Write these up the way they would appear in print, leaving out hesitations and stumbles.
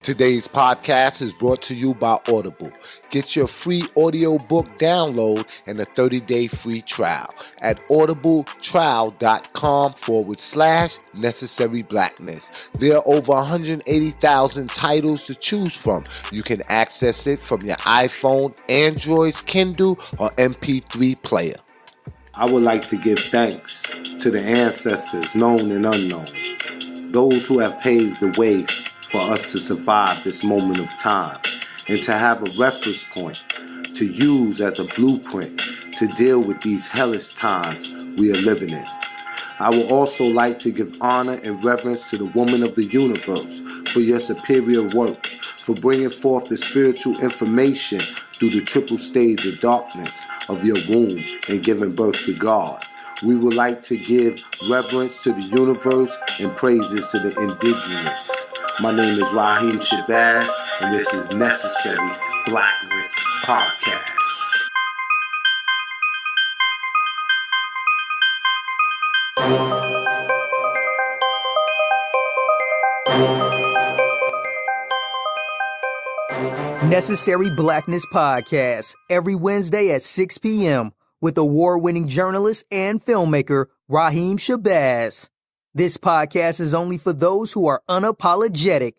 Today's podcast is brought to you by Audible. Get your free audiobook download and a 30-day free trial at audibletrial.com/necessary blackness. There are over 180,000 titles to choose from. You can access it from your iPhone, Android's Kindle, or MP3 player. I would like to give thanks to the ancestors, known and unknown, those who have paved the way for us to survive this moment of time and to have a reference point to use as a blueprint to deal with these hellish times we are living in. I would also like to give honor and reverence to the woman of the universe for your superior work, for bringing forth the spiritual information through the triple stage of darkness of your womb and giving birth to God. We would like to give reverence to the universe and praises to the indigenous. My name is Rahiem Shabazz, and this is Necessary Blackness Podcast. Necessary Blackness Podcast, every Wednesday at 6 p.m. with award-winning journalist and filmmaker Rahiem Shabazz. This podcast is only for those who are unapologetic,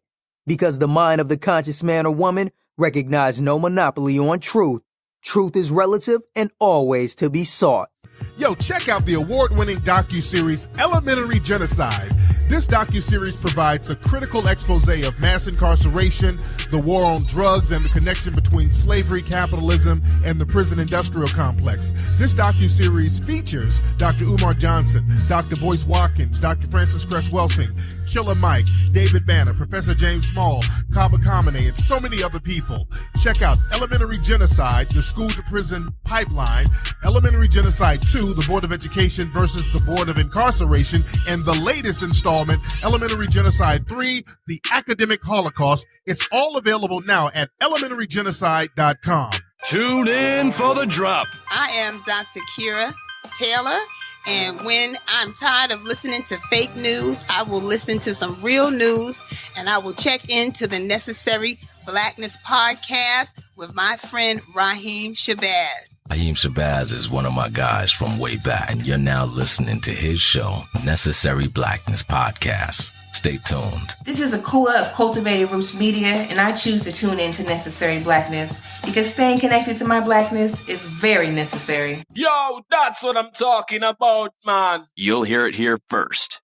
because the mind of the conscious man or woman recognizes no monopoly on truth. Truth is relative and always to be sought. Yo, check out the award-winning docuseries Elementary Genocide. This docuseries provides a critical expose of mass incarceration, the war on drugs, and the connection between slavery, capitalism, and the prison industrial complex. This docuseries features Dr. Umar Johnson, Dr. Boyce Watkins, Dr. Francis Cress Welsing, Killer Mike, David Banner, Professor James Small, Kaba Kamene, and so many other people. Check out Elementary Genocide, the School to Prison Pipeline, Elementary Genocide 2, the Board of Education versus the Board of Incarceration, and the latest installment, Elementary Genocide 3, the Academic Holocaust. It's all available now at elementarygenocide.com. Tune in for the drop. I am Dr. Kira Taylor, and when I'm tired of listening to fake news, I will listen to some real news, and I will check into the Necessary Blackness Podcast with my friend Rahiem Shabazz. Rahiem Shabazz is one of my guys from way back, and you're now listening to his show, Necessary Blackness Podcast. Stay tuned. This is Akua of Cultivated Roots Media, and I choose to tune in to Necessary Blackness because staying connected to my blackness is very necessary. Yo, that's what I'm talking about, man. You'll hear it here first.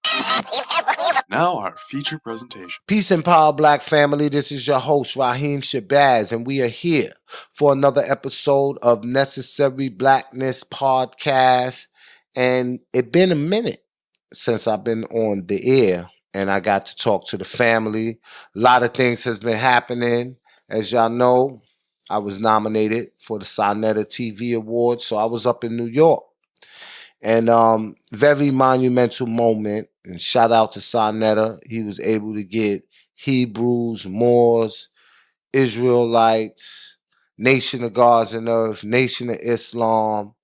Now our feature presentation. Peace and power, Black family. This is your host, Rahiem Shabazz, and we are here for another episode of Necessary Blackness Podcast. And it's been a minute since I've been on the air, and I got to talk to the family. A lot of things has been happening. As y'all know, I was nominated for the Sonetta TV Awards, so I was up in New York. And very monumental moment. And shout out to Sonetta. He was able to get Hebrews, Moors, Israelites, Nation of Gods and Earth, Nation of Islam,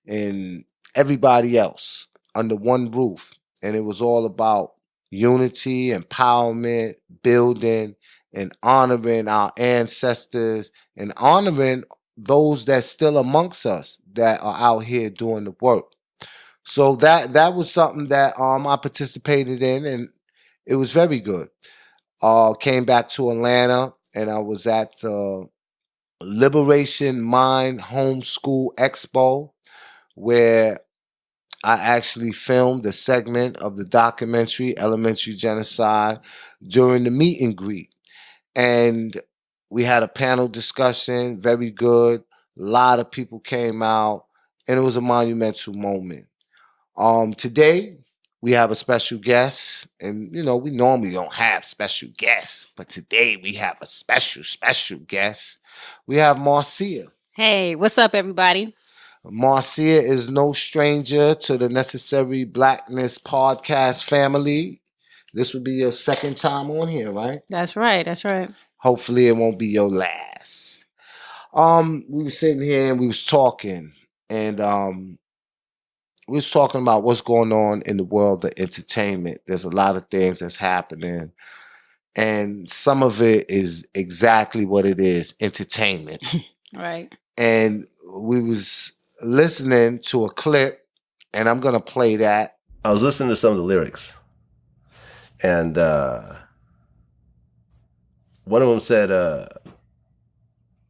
and everybody else under one roof. And it was all about unity, empowerment, building, and honoring our ancestors and honoring those that's still amongst us that are out here doing the work. So that was something that I participated in, and it was very good. Came back to Atlanta, and I was at the Liberation Mind Homeschool Expo, where I actually filmed a segment of the documentary Elementary Genocide during the meet and greet. And we had a panel discussion, very good. A lot of people came out, and it was a monumental moment. Today, we have a special guest, and, you know, we normally don't have special guests, but today we have a special guest. We have Marcia. Hey, what's up, everybody? Marcia is no stranger to the Necessary Blackness Podcast family. This will be your second time on here, right? That's right. Hopefully it won't be your last. We were sitting here and we was talking, and we was talking about what's going on in the world of entertainment. There's a lot of things that's happening. And some of it is exactly what it is, entertainment. Right. And we was listening to a clip, and I'm going to play that. I was listening to some of the lyrics, and one of them said,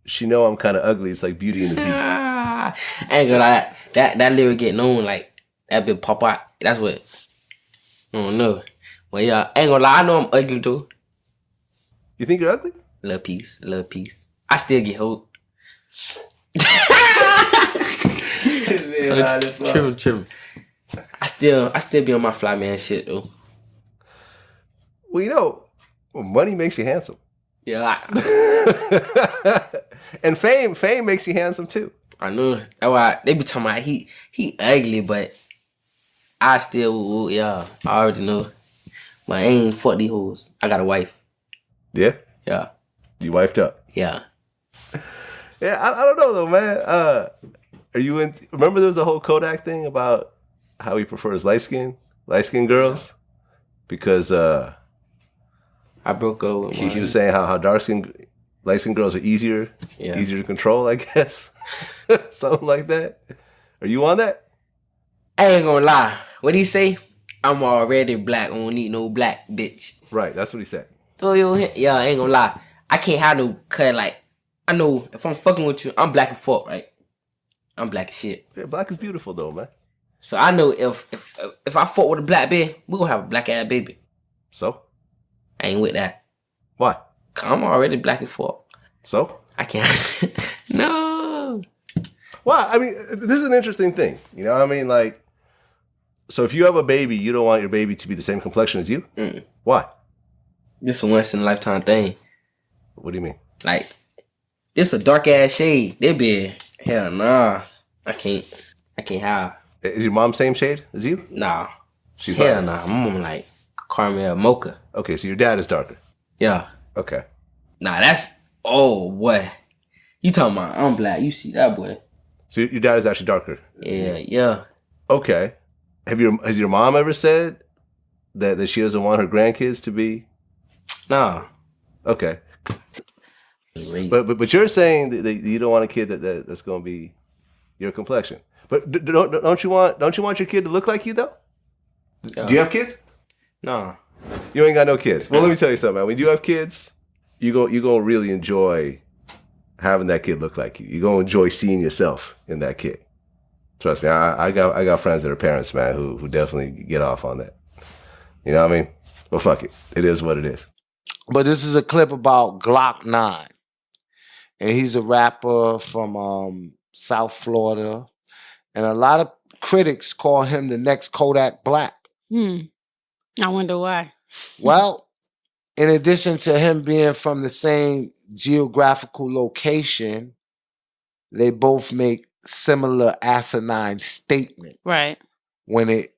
she know I'm kind of ugly. It's like Beauty and the Beast. I ain't gonna lie. That lyric get known, like, that bit pop out. That's what, I don't know. Well, yeah, I ain't gonna lie. I know I'm ugly, too. You think you're ugly? Little piece. I still get hoed. Tripping. I still be on my fly man shit, though. Well, you know, money makes you handsome. Yeah. And fame makes you handsome too. I know. That's why they be talking about he ugly, but I still, yeah, I already know. But I ain't fuck these hoes. I got a wife. Yeah? Yeah. You wifed up? Yeah. Yeah, I don't know though, man. Are you in? Remember there was a whole Kodak thing about how he prefers light skin girls? Because I broke up with he was saying how light skin girls are easier to control, I guess. Something like that. Are you on that? I ain't gonna lie. What he say? I'm already black. I don't need no black bitch. Right, that's what he said. Yeah, I ain't gonna lie. I can't have no cut. Like, I know if I'm fucking with you, I'm black as fuck, right? I'm black as shit. Yeah, black is beautiful though, man. So I know if I fuck with a black bitch, we gonna have a black ass baby. So? I ain't with that. Why? 'Cause I'm already black as fuck. So? I can't. No. Well, I mean, this is an interesting thing. You know what I mean? Like, so if you have a baby, you don't want your baby to be the same complexion as you? Mm. Why? This a once in a lifetime thing. What do you mean? Like, this a dark ass shade. They be, hell nah. I can't have. Is your mom same shade as you? Nah. She's hell nah. My mom like caramel mocha. Okay, so your dad is darker. Yeah. Okay. Nah, that's, oh boy. You talking about I'm black. You see that, boy. So your dad is actually darker? Yeah. Okay. Has your mom ever said that she doesn't want her grandkids to be? Nah. Okay. But you're saying that you don't want a kid that's going to be your complexion. But don't you want your kid to look like you though? Do you have kids? No. You ain't got no kids. Well, let me tell you something, man. When you have kids, you gonna really enjoy having that kid look like you. You're gonna enjoy seeing yourself in that kid. Trust me, I got friends that are parents, man, who definitely get off on that. You know what I mean? Well, fuck it. It is what it is. But this is a clip about GlockkNine. And he's a rapper from South Florida. And a lot of critics call him the next Kodak Black. I wonder why. Well, in addition to him being from the same geographical location, they both make similar asinine statements. Right. When it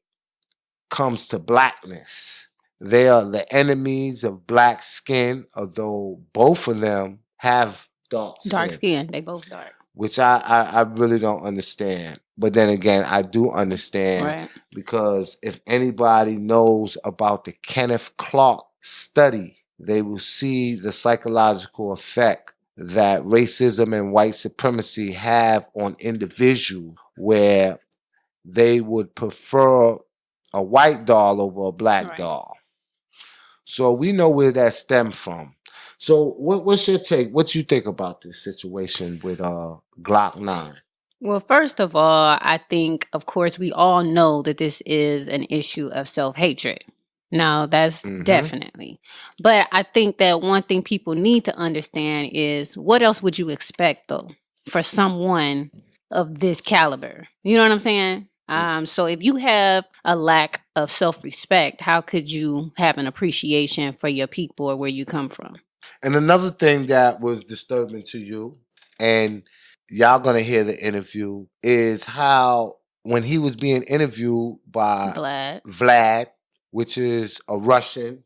comes to blackness. They are the enemies of black skin, although both of them have dark skin. Dark skin. They both dark. Which I really don't understand. But then again, I do understand. Right. Because if anybody knows about the Kenneth Clark study, they will see the psychological effect that racism and white supremacy have on individuals, where they would prefer a white doll over a black doll. So we know where that stemmed from. So what's your take? What you think about this situation with GlockkNine? Well, first of all, I think, of course, we all know that this is an issue of self-hatred. Now, that's definitely. But I think that one thing people need to understand is, what else would you expect, though, for someone of this caliber? You know what I'm saying? So if you have a lack of self-respect, how could you have an appreciation for your people or where you come from? And another thing that was disturbing to you, and y'all gonna hear the interview, is how when he was being interviewed by Vlad, which is a Russian,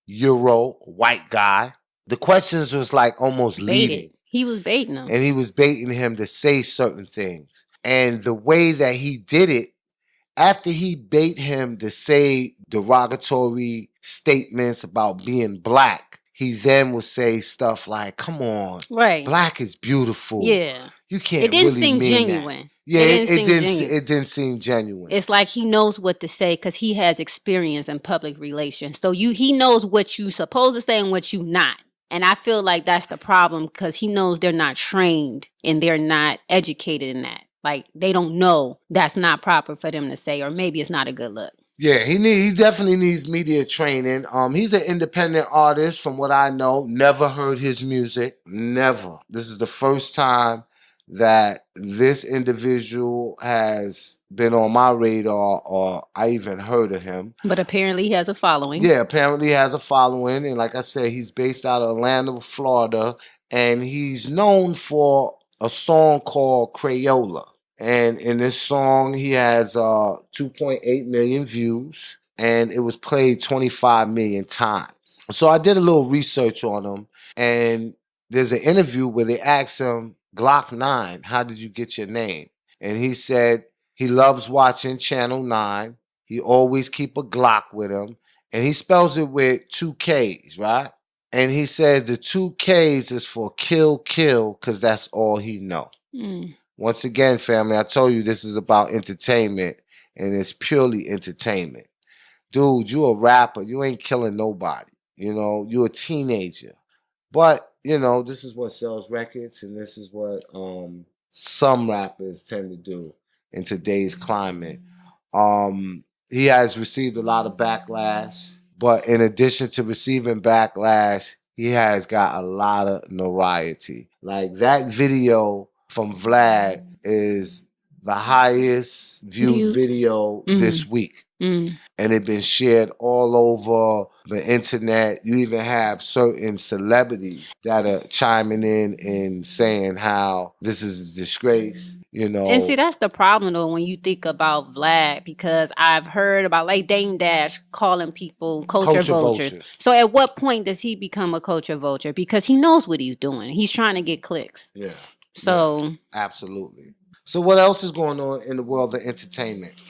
Euro, white guy, the questions was like almost leading. He was baiting him. And he was baiting him to say certain things. And the way that he did it, after he bait him to say derogatory statements about being black, he then would say stuff like, come on, Right. black is beautiful. Yeah. You can't It didn't really seem mean genuine. that. Yeah, It it didn't seem genuine. It's like he knows what to say because he has experience in public relations. So he knows what you supposed to say and what you not. And I feel like that's the problem because he knows they're not trained and they're not educated in that. Like, they don't know that's not proper for them to say, or maybe it's not a good look. Yeah, he definitely needs media training. He's an independent artist from what I know. Never heard his music. Never. This is the first time that this individual has been on my radar or I even heard of him. But apparently he has a following. Yeah, apparently he has a following. And like I said, he's based out of Atlanta, Florida. And he's known for a song called Crayola. And in this song, he has 2.8 million views. And it was played 25 million times. So I did a little research on him. And there's an interview where they asked him, GlockkNine, how did you get your name? And he said he loves watching Channel 9. He always keep a Glock with him. And he spells it with 2 Ks, right? And he says the 2 Ks is for kill, because that's all he know. Once again, family, I told you this is about entertainment, and it's purely entertainment. Dude, you a rapper. You ain't killing nobody. You know, you a teenager. But you know, this is what sells records, and this is what some rappers tend to do in today's climate. He has received a lot of backlash, but in addition to receiving backlash, he has got a lot of notoriety. Like that video from Vlad is the highest viewed video this week. And it's been shared all over the internet. You even have certain celebrities that are chiming in and saying how this is a disgrace, you know. And see, that's the problem, though, when you think about Vlad, because I've heard about, like, Dame Dash calling people culture vultures. So at what point does he become a culture vulture? Because he knows what he's doing. He's trying to get clicks. Yeah. So. Yeah, absolutely. So what else is going on in the world of entertainment?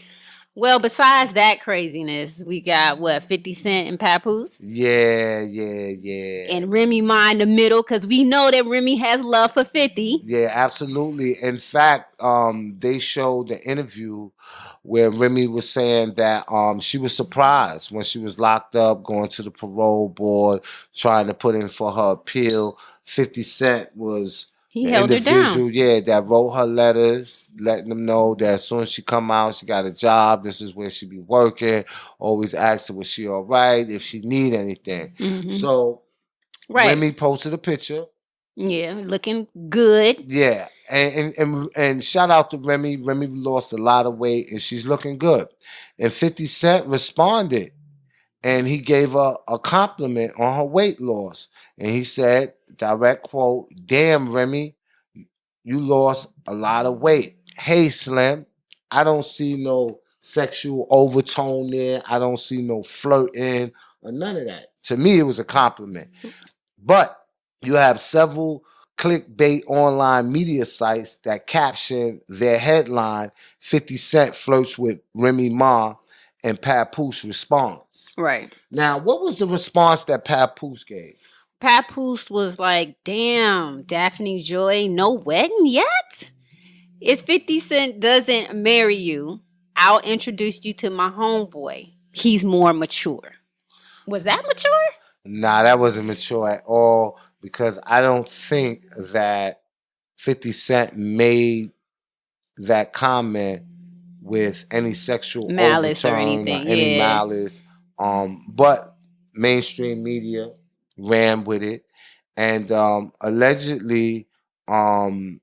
Well, besides that craziness, we got, 50 Cent and Papoose? Yeah. And Remy Ma in the middle, because we know that Remy has love for 50. Yeah, absolutely. In fact, they showed the interview where Remy was saying that she was surprised when she was locked up, going to the parole board, trying to put in for her appeal. 50 Cent was... He held her down. Yeah, that wrote her letters, letting them know that as soon as she come out, she got a job. This is where she be working. Always ask her, was she all right? If she need anything. So, Remy posted a picture. Yeah, looking good. Yeah, and shout out to Remy. Remy lost a lot of weight, and she's looking good. And 50 Cent responded, and he gave her a compliment on her weight loss. And he said, direct quote, "Damn, Remy, you lost a lot of weight. Hey, Slim, I don't see no sexual overtone there. I don't see no flirting or none of that." To me, it was a compliment. But you have several clickbait online media sites that caption their headline, 50 Cent flirts with Remy Ma, and Papoose responds. Right. Now, what was the response that Papoose gave? Papoose was like, damn, Daphne Joy, no wedding yet? If 50 Cent doesn't marry you, I'll introduce you to my homeboy. He's more mature. Was that mature? Nah, that wasn't mature at all, because I don't think that 50 Cent made that comment with any sexual malice or overtone anything. Or any malice. But mainstream media ran with it, and allegedly Remy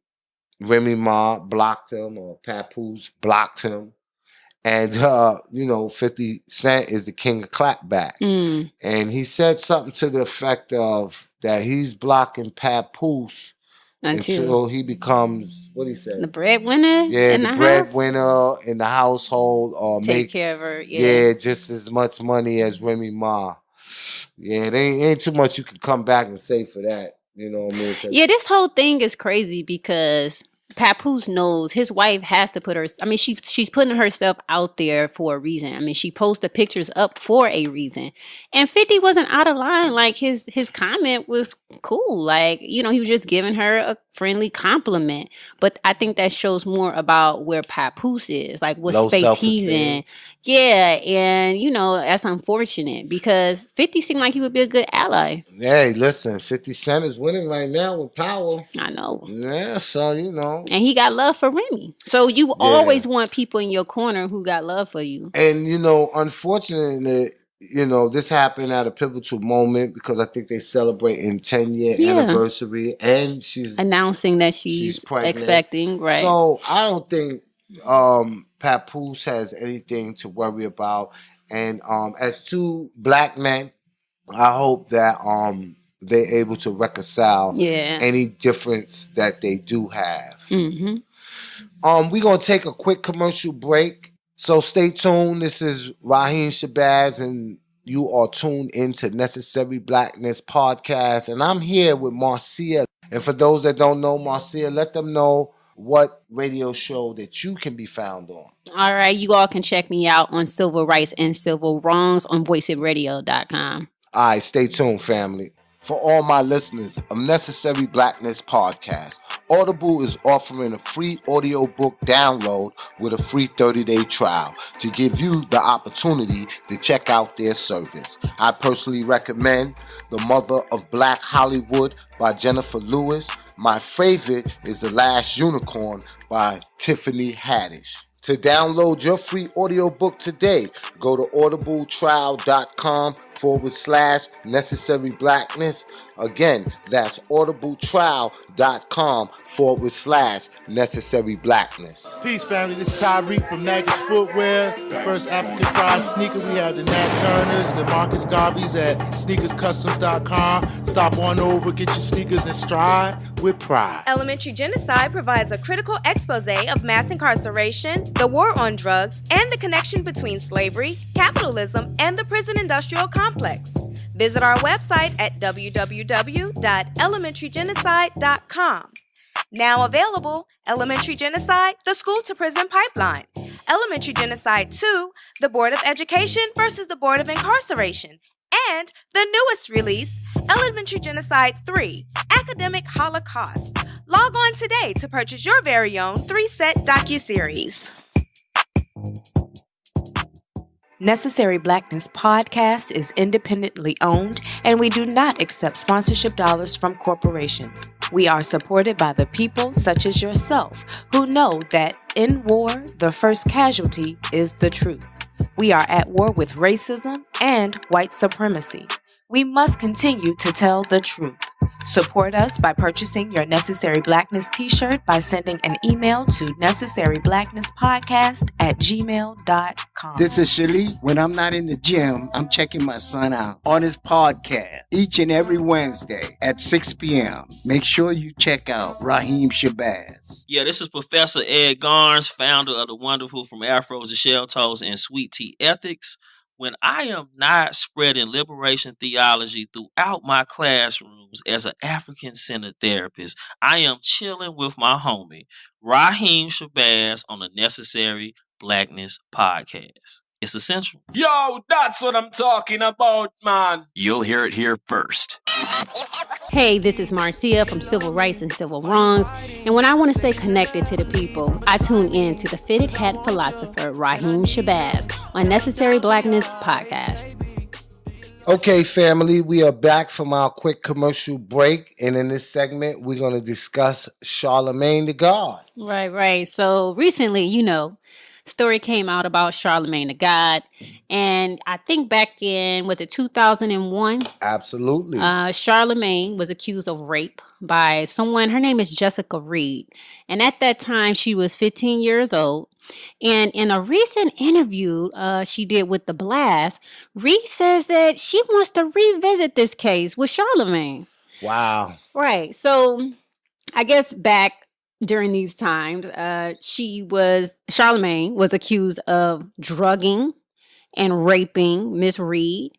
Ma blocked him, or Papoose blocked him, and 50 Cent is the king of clapback, and he said something to the effect of that he's blocking Papoose until he becomes, what he said, the breadwinner. Yeah, in the breadwinner in the household, or take care of her. Yeah, just as much money as Remy Ma. Yeah, there ain't too much you can come back and say for that. You know what I mean? Yeah, this whole thing is crazy because Papoose knows his wife has to put her. I mean, she's putting herself out there for a reason. I mean, she posts the pictures up for a reason. And 50 wasn't out of line. Like his comment was cool. Like, you know, he was just giving her a friendly compliment. But I think that shows more about where Papoose is, like what Low space he's self-esteem. in. Yeah, and you know that's unfortunate because 50 seemed like he would be a good ally. Hey, listen, 50 Cent is winning right now with power. I know. Yeah, so you know. And he got love for Remy. So you always want people in your corner who got love for you. And you know, unfortunately, you know, this happened at a pivotal moment because I think they celebrating 10-year anniversary, and she's announcing that she's pregnant. Expecting, right? So I don't think Papoose has anything to worry about. And as two black men, I hope that they're able to reconcile any difference that they do have. Mm-hmm. We're gonna take a quick commercial break. So stay tuned. This is Rahiem Shabazz, and you are tuned into Necessary Blackness Podcast. And I'm here with Marcia. And for those that don't know Marcia, let them know what radio show that you can be found on. All right, you all can check me out on Civil Rights and Civil Wrongs on voiceofradio.com. All right, stay tuned, family. For all my listeners of Necessary Blackness Podcast, Audible is offering a free audiobook download with a free 30-day trial to give you the opportunity to check out their service. I personally recommend The Mother of Black Hollywood by Jennifer Lewis. My favorite is The Last Unicorn by Tiffany Haddish. To download your free audiobook today, go to audibletrial.com/necessary blackness. Again, that's audibletrial.com/necessary blackness. Peace, family. This is Tyreek from Nag's Footwear, the first African pride sneaker. We have the Nat Turners, the Marcus Garveys at sneakerscustoms.com. Stop on over, get your sneakers in stride with pride. Elementary Genocide provides a critical expose of mass incarceration, the war on drugs, and the connection between slavery, capitalism, and the prison industrial complex. Visit our website at www.elementarygenocide.com. Now available, Elementary Genocide, the School to Prison Pipeline. Elementary Genocide 2, the Board of Education versus the Board of Incarceration. And the newest release, Elementary Genocide 3, Academic Holocaust. Log on today to purchase your very own 3-set docuseries. Necessary Blackness Podcast is independently owned, and we do not accept sponsorship dollars from corporations. We are supported by the people such as yourself who know that in war, the first casualty is the truth. We are at war with racism and white supremacy. We must continue to tell the truth. Support us by purchasing your Necessary Blackness t-shirt by sending an email to necessaryblacknesspodcast@gmail.com. This is Shirley. When I'm not in the gym, I'm checking my son out on his podcast each and every Wednesday at 6 p.m. Make sure you check out Rahiem Shabazz. Yeah, this is Professor Ed Garnes, founder of the wonderful From Afros to Shell Toes and Sweet Tea Ethics. When I am not spreading liberation theology throughout my classrooms as an African-centered therapist, I am chilling with my homie, Rahiem Shabazz, on the Necessary Blackness Podcast. It's essential. Yo, that's what I'm talking about, man. You'll hear it here first. Hey, this is Marcia from Civil Rights and Civil Wrongs, and when I want to stay connected to the people, I tune in to the fitted hat philosopher Rahiem Shabazz on Necessary Blackness Podcast. Okay, family, we are back from our quick commercial break, and in this segment, we're going to discuss Charlamagne Tha God. Right. So recently, story came out about Charlamagne Tha God, and I think back in, was it 2001? Absolutely. Charlamagne was accused of rape by someone, her name is Jessica Reed, and at that time, she was 15 years old. And in a recent interview she did with The Blast, Reed says that she wants to revisit this case with Charlamagne. Wow. Right. So I guess back during these times, Charlamagne was accused of drugging and raping Miss Reed.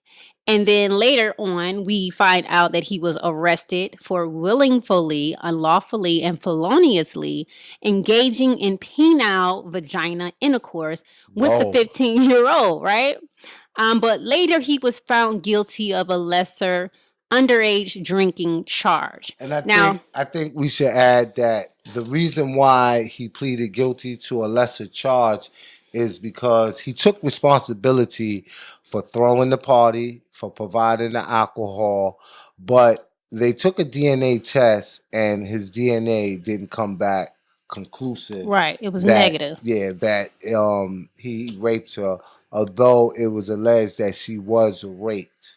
And then later on, we find out that he was arrested for willingly, unlawfully, and feloniously engaging in penile vagina intercourse with the 15-year-old, right? But later he was found guilty of a lesser underage drinking charge. And I think we should add that the reason why he pleaded guilty to a lesser charge is because he took responsibility for throwing the party, for providing the alcohol, but they took a DNA test and his DNA didn't come back conclusive. Right, it was negative. Yeah, that he raped her, although it was alleged that she was raped.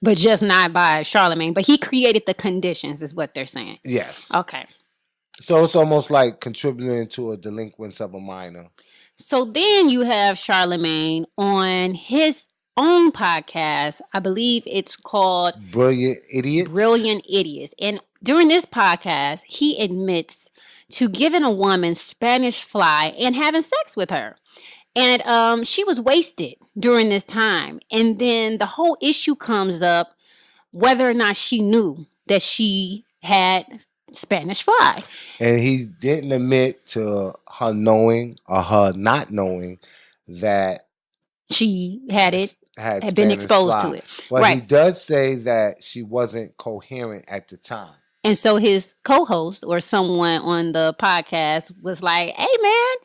But just not by Charlamagne. But he created the conditions, is what they're saying. Yes. Okay. So it's almost like contributing to a delinquence of a minor. So then you have Charlamagne on his own podcast. I believe it's called Brilliant Idiots. Brilliant Idiots. And during this podcast, he admits to giving a woman Spanish fly and having sex with her. And she was wasted during this time. And then the whole issue comes up whether or not she knew that she had Spanish fly. And he didn't admit to her knowing or her not knowing that she had been been exposed to it. But right. He does say that she wasn't coherent at the time. And so his co-host or someone on the podcast was like, hey, man,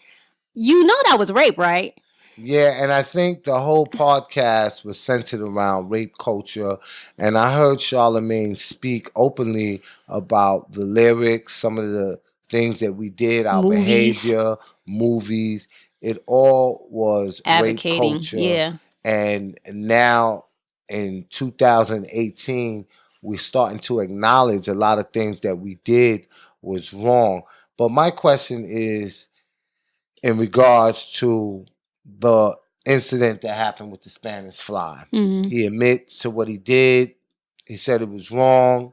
you know that was rape, right? Yeah, and I think the whole podcast was centered around rape culture. And I heard Charlamagne speak openly about the lyrics, some of the things that we did, our behavior, movies. It all was advocating, rape culture. Yeah. And now in 2018, we're starting to acknowledge a lot of things that we did was wrong. But my question is in regards to the incident that happened with the Spanish fly. Mm-hmm. He admits to what he did. He said it was wrong.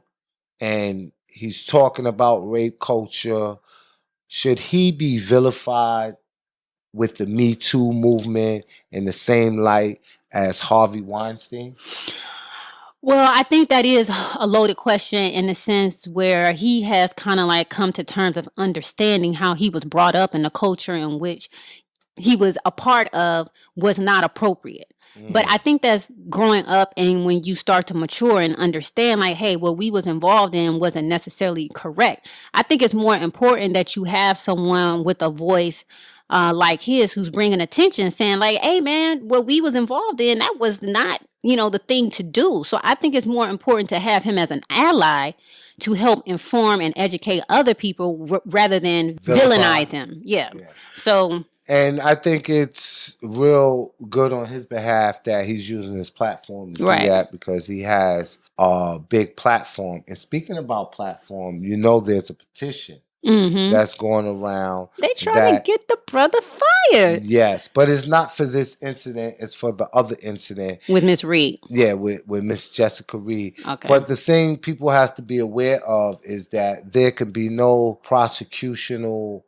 And he's talking about rape culture. Should he be vilified with the Me Too movement in the same light as Harvey Weinstein? Well, I think that is a loaded question in the sense where he has kind of like come to terms of understanding how he was brought up in the culture in which he was a part of was not appropriate. But I think that's growing up, and when you start to mature and understand, like, hey, what we was involved in wasn't necessarily correct. I think it's more important that you have someone with a voice like his who's bringing attention, saying like, hey, man, what we was involved in, that was not, the thing to do. So I think it's more important to have him as an ally to help inform and educate other people rather than villainize him. Yeah. So... And I think it's real good on his behalf that he's using his platform to do that because he has a big platform. And speaking about platform, there's a petition that's going around. They trying to get the brother fired. Yes, but it's not for this incident. It's for the other incident. With Miss Reed. Yeah, with Miss Jessica Reed. Okay. But the thing people have to be aware of is that there can be no prosecutional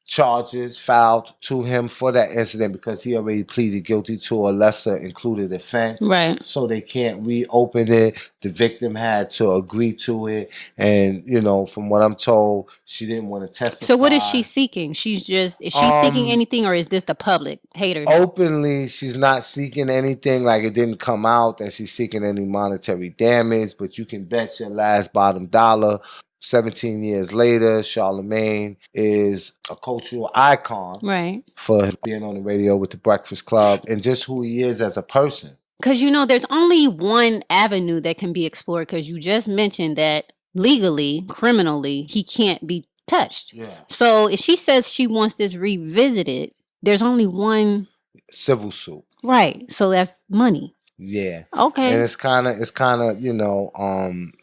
charges filed to him for that incident because he already pleaded guilty to a lesser included offense. Right. So they can't reopen it. The victim had to agree to it. And, from what I'm told, she didn't want to testify. So what is she seeking? Is she seeking anything, or is this the public haters? Openly, she's not seeking anything. Like, it didn't come out that she's seeking any monetary damage, but you can bet your last bottom dollar 17 years later, Charlamagne is a cultural icon for being on the radio with the Breakfast Club and just who he is as a person. Because, there's only one avenue that can be explored because you just mentioned that legally, criminally, he can't be touched. Yeah. So if she says she wants this revisited, there's only one civil suit. Right. So that's money. Yeah. Okay. And it's kind of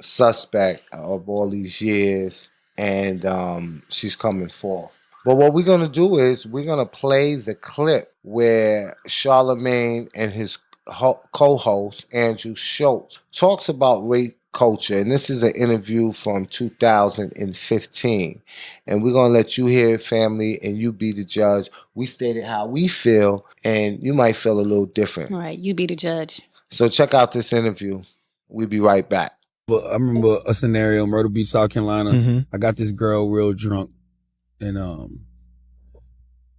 suspect of all these years, and she's coming forth. But what we're gonna do is we're gonna play the clip where Charlamagne and his co-host Andrew Schultz talks about rape culture, and this is an interview from 2015, and we're gonna let you hear it, family, and you be the judge. We stated how we feel, and you might feel a little different. Right, you be the judge. So check out this interview. We'll be right back. But I remember a scenario, Myrtle Beach, South Carolina. Mm-hmm. I got this girl real drunk, and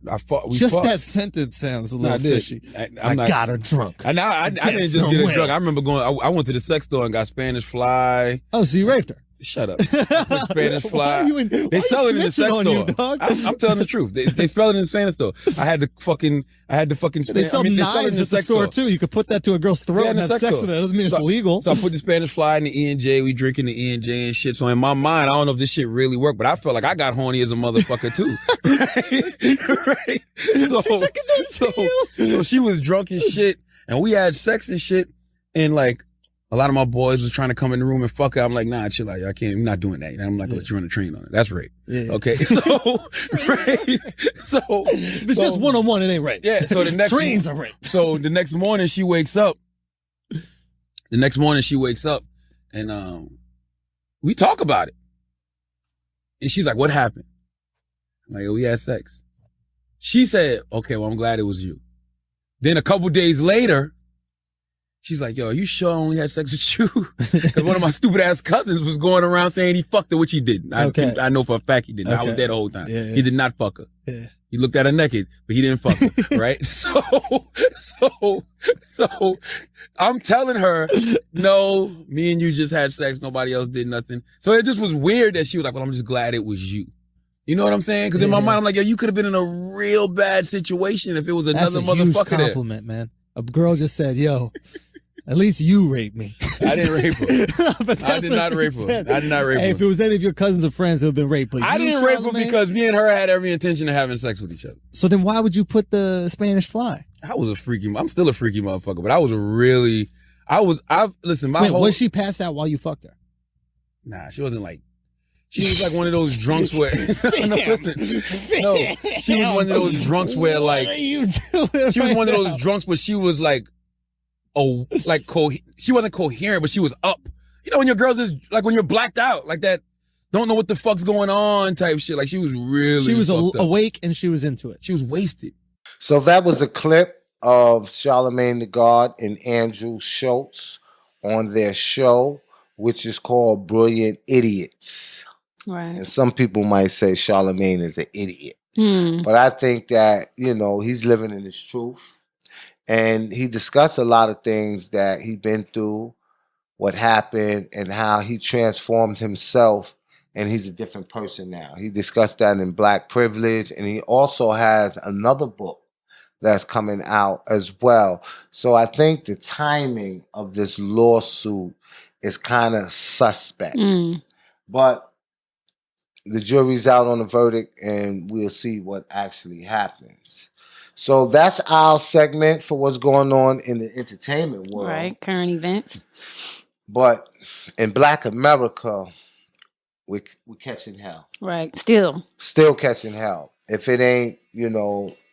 that sentence sounds a little fishy. I got her drunk. I didn't just get her drunk. I remember I went to the sex store and got Spanish Fly. Oh, so you raped her? Shut up. Spanish Fly. They sell it in the sex store. I'm telling the truth. They spell it in the Spanish store. I had the fucking. They sell knives at the store too. You could put that to a girl's throat and have sex with her. That doesn't mean it's illegal. So I put the Spanish Fly in the E&J. We drinking the E&J and shit. So in my mind, I don't know if this shit really worked, but I felt like I got horny as a motherfucker too. Right? So, she took advantage of you. So she was drunk and shit, and we had sex and shit, and like. A lot of my boys was trying to come in the room and fuck her. I'm like, nah, chill out. I can't. I'm not doing that. I'm not gonna let you run a train on it. That's rape. Yeah. Okay. So, right. So if it's just one-on-one, it ain't rape. Yeah. So the next trains are rape. So the next morning she wakes up. And we talk about it. And she's like, what happened? I'm like, we had sex. She said, okay, well, I'm glad it was you. Then a couple days later, she's like, yo, are you sure I only had sex with you? Because one of my stupid ass cousins was going around saying he fucked her, which he didn't. I know for a fact he didn't. I was there the whole time. Yeah. He did not fuck her. Yeah. He looked at her naked, but he didn't fuck her, right? So I'm telling her, no, me and you just had sex. Nobody else did nothing. So it just was weird that she was like, well, I'm just glad it was you. You know what I'm saying? Because in my mind, I'm like, yo, you could have been in a real bad situation if it was another motherfucker That's a huge compliment, man. A girl just said, yo, at least you raped me. I didn't rape her. I did not rape her. Hey, if it was any of your cousins or friends, it would have been rape. But I didn't rape her because me and her had every intention of having sex with each other. So then why would you put the Spanish Fly? I'm still a freaky motherfucker, but was she passed out while you fucked her? Nah, she wasn't like, she was like one of those drunks where, she was one of those drunks where like, she was one of those drunks where she was like, she wasn't coherent, but she was up. You know, when your girls is like when you're blacked out, like that, don't know what the fuck's going on type shit. Like she was awake and she was into it. She was wasted. So that was a clip of Charlamagne Tha God and Andrew Schultz on their show, which is called Brilliant Idiots. Right. And some people might say Charlamagne is an idiot. But I think that, he's living in his truth. And he discussed a lot of things that he'd been through, what happened, and how he transformed himself, and he's a different person now. He discussed that in Black Privilege, and he also has another book that's coming out as well. So I think the timing of this lawsuit is kind of suspect. But the jury's out on the verdict, and we'll see what actually happens. So that's our segment for what's going on in the entertainment world. Right, current events. But in Black America, we're catching hell. Right, still catching hell. If it ain't,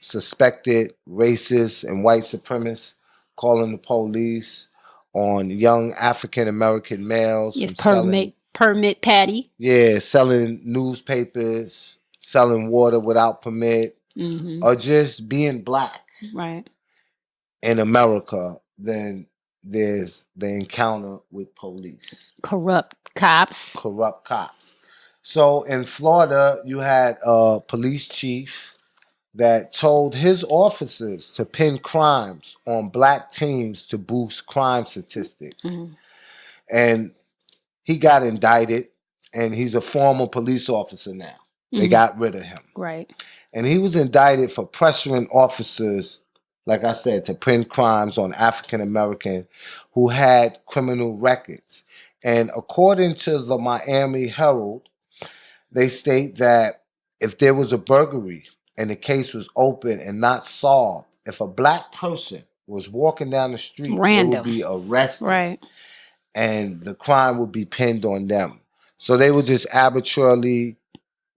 suspected racists and white supremacists calling the police on young African-American males. Yes, permit patty. Yeah, selling newspapers, selling water without permit. Or just being black in America, then there's the encounter with police. Corrupt cops. So in Florida, you had a police chief that told his officers to pin crimes on black teams to boost crime statistics. And he got indicted, and he's a former police officer now. They got rid of him. Right. And he was indicted for pressuring officers, like I said, to pin crimes on African American who had criminal records. And according to the Miami Herald, they state that if there was a burglary and the case was open and not solved, if a black person was walking down the street, they would be arrested. Right. And the crime would be pinned on them. So they would just arbitrarily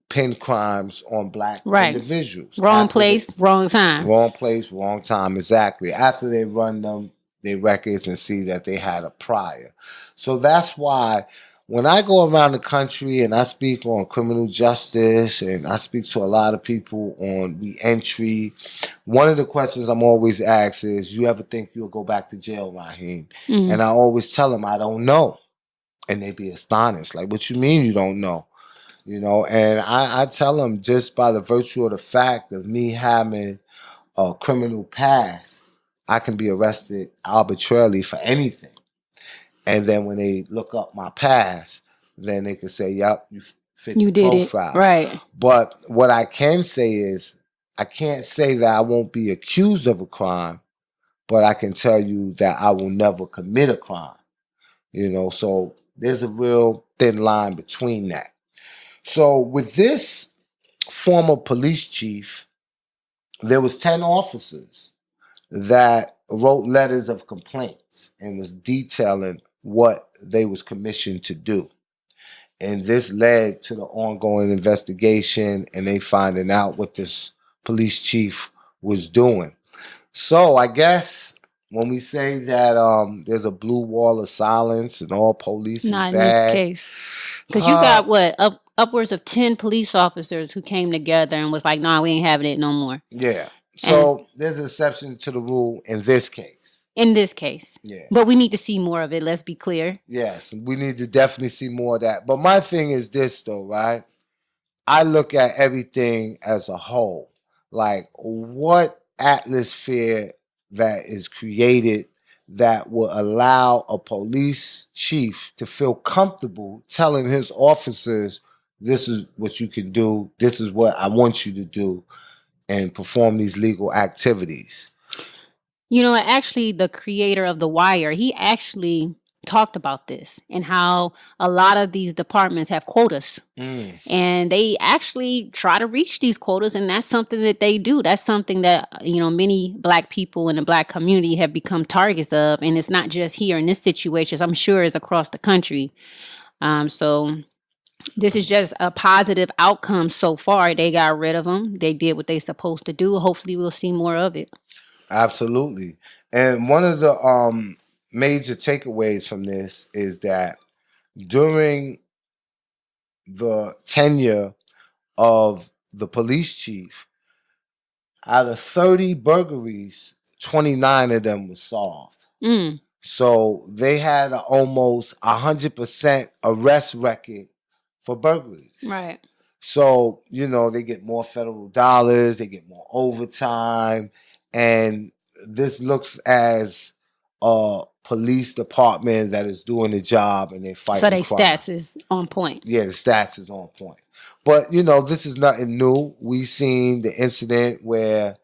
pin crimes on black individuals. Wrong place, wrong time. Wrong place, wrong time, exactly. After they run their records and see that they had a prior. So that's why when I go around the country and I speak on criminal justice and I speak to a lot of people on reentry, one of the questions I'm always asked is, you ever think you'll go back to jail, Rahiem? Mhm. And I always tell them, I don't know. And they be astonished. Like, what you mean you don't know? You know, and I tell them, just by the virtue of the fact of me having a criminal past, I can be arrested arbitrarily for anything. And then when they look up my past, then they can say, yep, you fit You the did it. profile. Right. But what I can say is, I can't say that I won't be accused of a crime, but I can tell you that I will never commit a crime. You know, so there's a real thin line between that. So with this former police chief, there was 10 officers that wrote letters of complaints and was detailing what they was commissioned to do. And this led to the ongoing investigation and they finding out what this police chief was doing. So I guess when we say that there's a blue wall of silence and all police Not is in this bad. case. Because you got upwards of 10 police officers who came together and was like, nah, we ain't having it no more. Yeah. So there's an exception to the rule in this case. In this case. Yeah. But we need to see more of it. Let's be clear. Yes, we need to definitely see more of that. But my thing is this, though, right? I look at everything as a whole. Like, what atmosphere that is created that will allow a police chief to feel comfortable telling his officers, this is what you can do, this is what I want you to do, and perform these legal activities. You know, actually, the creator of The Wire, he actually talked about this and how a lot of these departments have quotas. And they actually try to reach these quotas, and that's something that they do. That's something that, you know, many Black people in the Black community have become targets of. And it's not just here in this situation. I'm sure it's across the country. So this is just a positive outcome so far. They got rid of them. They did what they're supposed to do. Hopefully we'll see more of it. Absolutely. And one of the major takeaways from this is that during the tenure of the police chief, out of 30 burglaries, 29 of them were solved. So they had almost 100% arrest record for burglaries. Right. So, you know, they get more federal dollars, they get more overtime, and this looks as a police department that is doing the job and they're fighting So their crime. stats is on point. Yeah, the stats is on point. But, you know, this is nothing new. We seen the incident where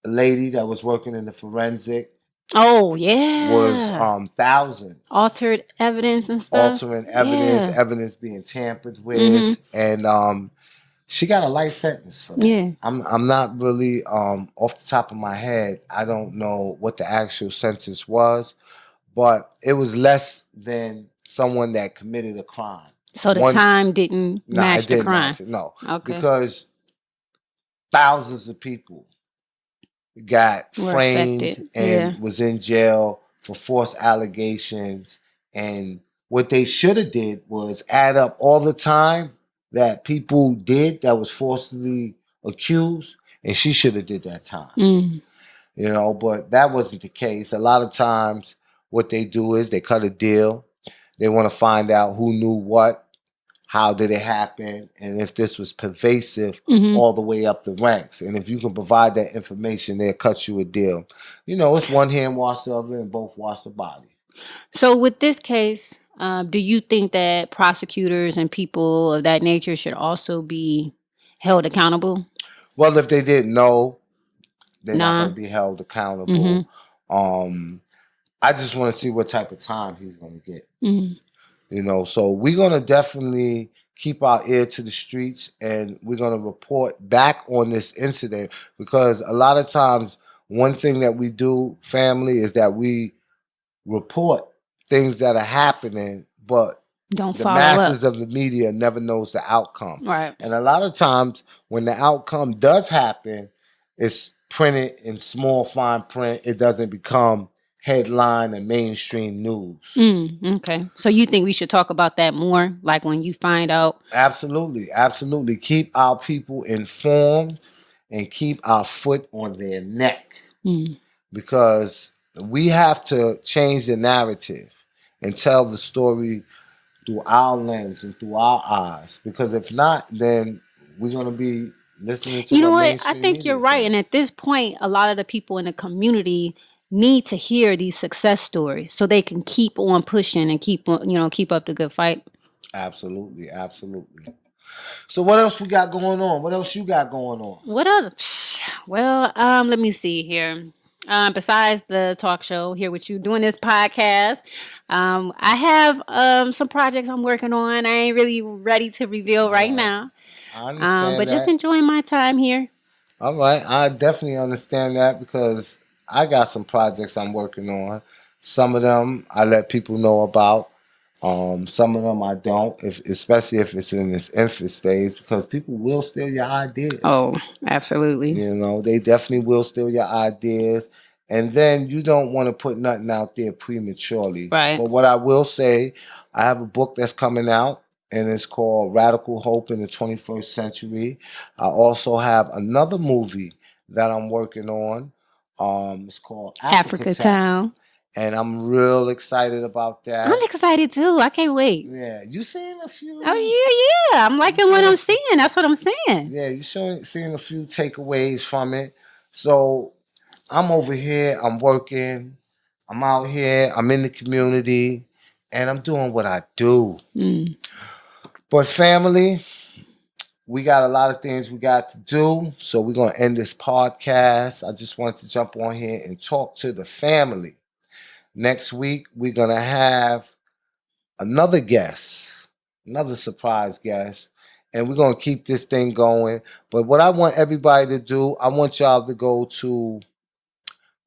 a lady that was working in the forensic Oh, yeah. was thousands. Altered evidence and stuff. Altering evidence, Yeah. evidence being tampered with. Mhm. And she got a life sentence for that. Yeah. I'm not really off the top of my head, I don't know what the actual sentence was, but it was less than someone that committed a crime. So the time didn't match it the didn't crime. match it, no. Okay. Because thousands of people got Were framed affected, and yeah. was in jail for false allegations. And what they should have did was add up all the time that people did that was falsely accused, and she should have did that time. Mm. You know, but that wasn't the case. A lot of times what they do is they cut a deal. They want to find out who knew what, how did it happen, and if this was pervasive Mhm. all the way up the ranks. And if you can provide that information, they'll cut you a deal. You know, it's one hand wash the other and both wash the body. So with this case, do you think that prosecutors and people of that nature should also be held accountable? Well, if they didn't know, they're not Nah. going to be held accountable. Mhm. I just want to see what type of time he's going to get. Mhm. You know, so we're going to definitely keep our ear to the streets and we're going to report back on this incident, because a lot of times one thing that we do, family, is that we report things that are happening, but Don't the follow masses up. of the media never knows the outcome. Right. And a lot of times when the outcome does happen, it's printed in small fine print. It doesn't become headline and mainstream news. Okay. So you think we should talk about that more? Like when you find out? Absolutely. Absolutely. Keep our people informed and keep our foot on their neck. Because we have to change the narrative and tell the story through our lens and through our eyes. Because if not, then we're going to be listening to what? I think you're right. And at this point, a lot of the people in the community need to hear these success stories so they can keep on pushing and keep up the good fight. Absolutely. Absolutely. So what else we got going on? What else you got going on? What else? Well, let me see here. Besides the talk show here with you doing this podcast, I have some projects I'm working on. I ain't really ready to reveal right now. I understand but just enjoying my time here. All right. I definitely understand that because I got some projects I'm working on. Some of them I let people know about. Some of them I don't, especially if it's in this infant stage, because people will steal your ideas. Oh, absolutely. They definitely will steal your ideas. And then you don't want to put nothing out there prematurely. Right. But what I will say, I have a book that's coming out, and it's called Radical Hope in the 21st Century. I also have another movie that I'm working on. It's called Africa Town. And I'm real excited about that. I'm excited too. I can't wait. Yeah, you seeing a few? Oh yeah. I'm liking what I'm seeing. That's what I'm saying. Yeah, you seeing a few takeaways from it. So I'm over here. I'm working. I'm out here. I'm in the community, and I'm doing what I do. But family, we got a lot of things we got to do. So we're gonna end this podcast. I just wanted to jump on here and talk to the family. Next week, we're going to have another guest, another surprise guest, and we're going to keep this thing going. But what I want everybody to do, I want y'all to go to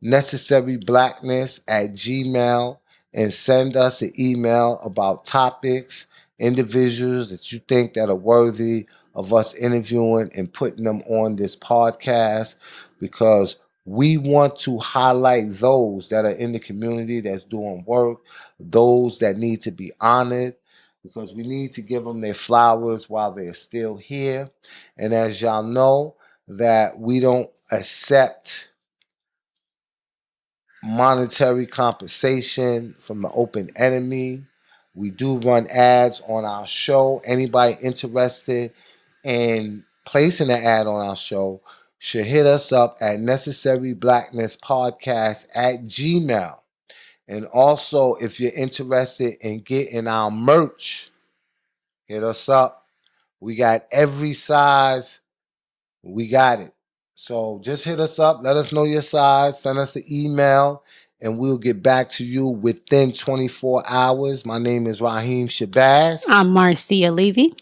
necessaryblackness@gmail.com and send us an email about topics, individuals that you think that are worthy of us interviewing and putting them on this podcast, because we want to highlight those that are in the community that's doing work, those that need to be honored, because we need to give them their flowers while they're still here. And as y'all know, that we don't accept monetary compensation from the open enemy. We do run ads on our show. Anybody interested in placing an ad on our show should hit us up at Necessary Blackness Podcast @gmail.com. And also, if you're interested in getting our merch, hit us up. We got every size. We got it. So just hit us up. Let us know your size. Send us an email, and we'll get back to you within 24 hours. My name is Rahiem Shabazz. I'm Marcia Levy.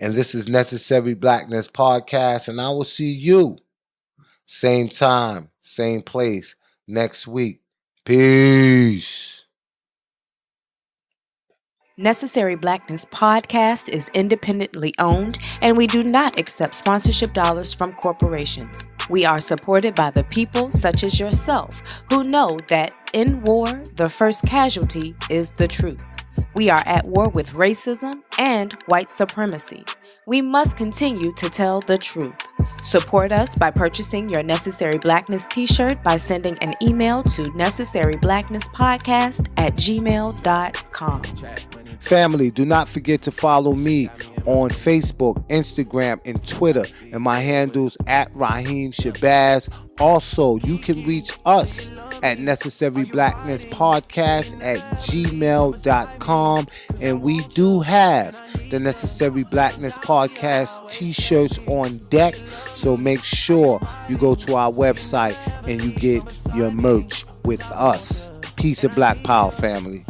And this is Necessary Blackness Podcast. And I will see you same time, same place next week. Peace. Necessary Blackness Podcast is independently owned, and we do not accept sponsorship dollars from corporations. We are supported by the people such as yourself who know that in war, the first casualty is the truth. We are at war with racism and white supremacy. We must continue to tell the truth. Support us by purchasing your Necessary Blackness t-shirt by sending an email to necessaryblacknesspodcast@gmail.com. Family, do not forget to follow me on Facebook, Instagram, and Twitter, and my handles @Rahiem Shabazz. Also, you can reach us at Necessary Blackness Podcast @gmail.com, and we do have the Necessary Blackness Podcast t-shirts on deck, so make sure you go to our website and you get your merch with us. Peace and Black Power, family.